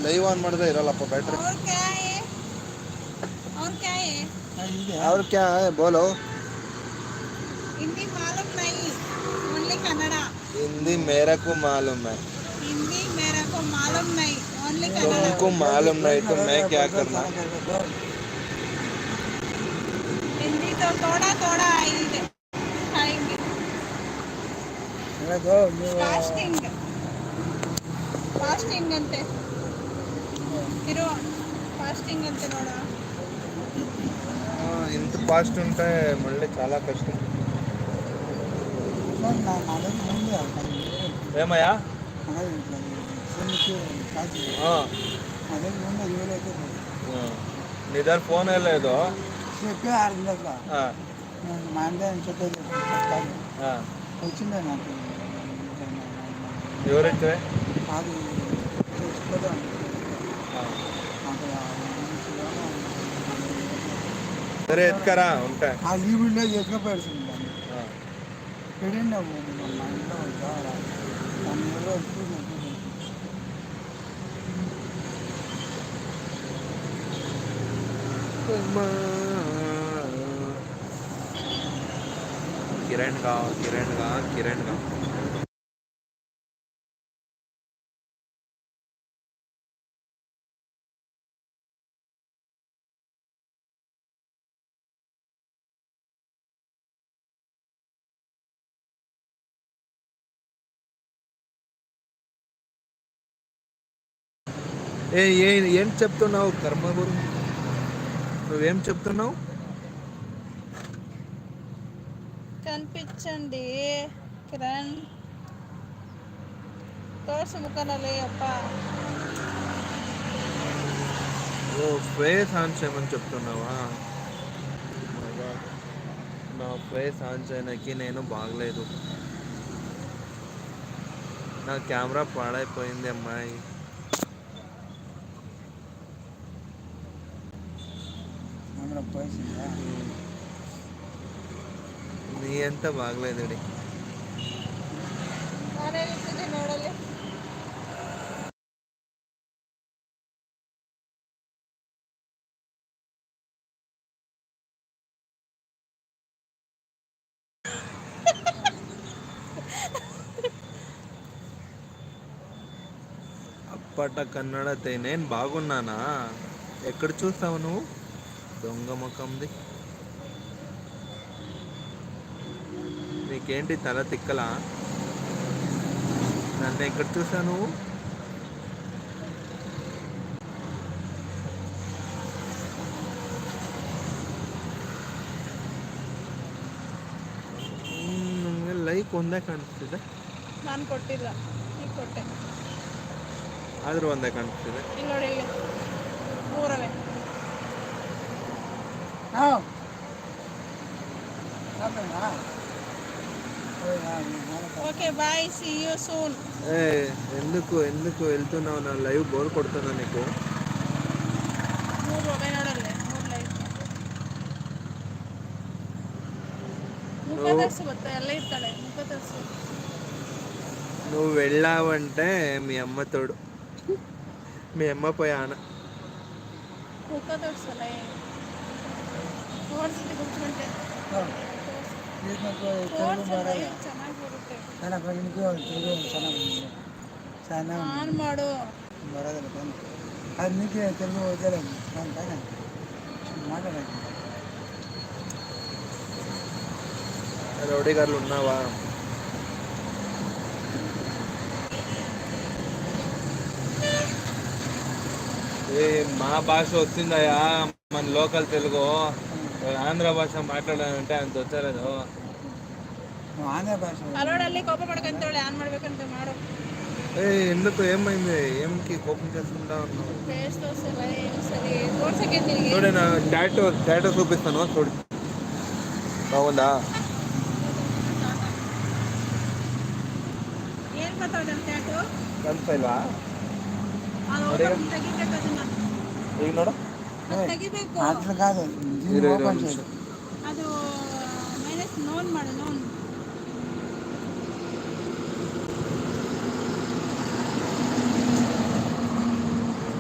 Live on ಮಾಡಿದ್ರೆ ಇರಲ್ಲಪ್ಪ battery. और क्या है बोलो. हिंदी मालूम नहीं, ओनली कन्नड़ा. हिंदी मेरे को मालूम है. हिंदी मेरे को मालूम नहीं, ओनली कन्नड़ा. तुमको मालूम नहीं तो मैं क्या करना. हिंदी तो थोड़ा थोड़ा आएंगे. फास्टिंग फास्टिंग अंते इरो फास्टिंग अंते नोड़ा. ఇంత ఫాస్ట్ ఉంటే మళ్ళీ చాలా కష్టం. ఏమయ్యా నీ దగ్గర ఫోన్ లేదు. వచ్చిందా నాకు ఎవరైతే సరే ఎత్తుకరా ఉంటాయి. ఈ వీడియో చేసుకుపోయాల్సింది పెడండి మా ఇంట్లో కిరణ్ గా కిరణ్ గా కిరణ్ గా ఏం చెప్తున్నావు కర్మ గురు, నువ్వేం చెప్తున్నావు? కనిపించండి కిరణ్ తోర్సు ముఖాలే అప్ప. ఓ ఫేస్ ఆన్ చేయమని చెప్తున్నావా? నా ఫేస్ ఆన్ చేయడానికి నేను బాగలేదు, నా కెమెరా పాడైపోయింది అమ్మాయి. నీ ఎంత బాగలేదు. ನೋಡಲಿ అప్పట కన్నడతే నేను బాగున్నానా? ఎక్కడ చూస్తావు నువ్వు దొంగ ముఖంది? నీకేంటి తల తిక్కలా? నన్ను ఎక్కడ చూసావు నువ్వు? ಲೈಕ್ ಒಂದೇ ಕಾಣಿಸ್ತಿದೆ, ನಾನು ಕೊಟ್ಟಿಲ್ಲ, ಈಗ ಕೊಟ್ಟೆ. ಆದರೂ ಒಂದೇ ಕಾಣಿಸ್ತಿದೆ. ಇಲ್ಲಿ ನೋಡಿ, ಇಲ್ಲಿ ಮೂರವೇ. Okay bye, see you soon. ఎందుకు ఎందుకు వెళ్తున్నావు? నా లైవ్ బోర్ కొడుతున్నా నీకు? నువ్వు వెళ్ళావంటే మీ అమ్మ తోడు, మీ అమ్మ పోయి ఆన ಮಾಡು ಅದಕ್ಕೆ తెలుగు వదిలేదు మాట్లాడాలి. రౌడీ గారు ఉన్నావా? మా భాష వచ్చిందయా, మన లోకల్ తెలుగు. ఆంధ్ర భాష మాట్లాడాలంటే అంత వచ్చలేదు. ಆಂಧ್ರ ಭಾಷೆ ಅಲೋಡಲ್ಲಿ ಕೋಪ ಮಾಡ್ಕೊಂತೇಳಿ ಆನ್ ಮಾಡ್ಬೇಕಂತ ಮಾಡು. ఎందుకు ఏమైంది? ఏమికి కోపం చేసుకుంటా ఉన్నావు? చూడు, నా టాటో చూపిస్తాను, చూడు బాగుందా? ಕನ್ಸಲ್ವಾ ಈಗ ನೋಡು. ಅದ್ರ ಕಾದು ಅದು ಮೈನಸ್ ನೋನ್ ಮಾಡು, ನೋನ್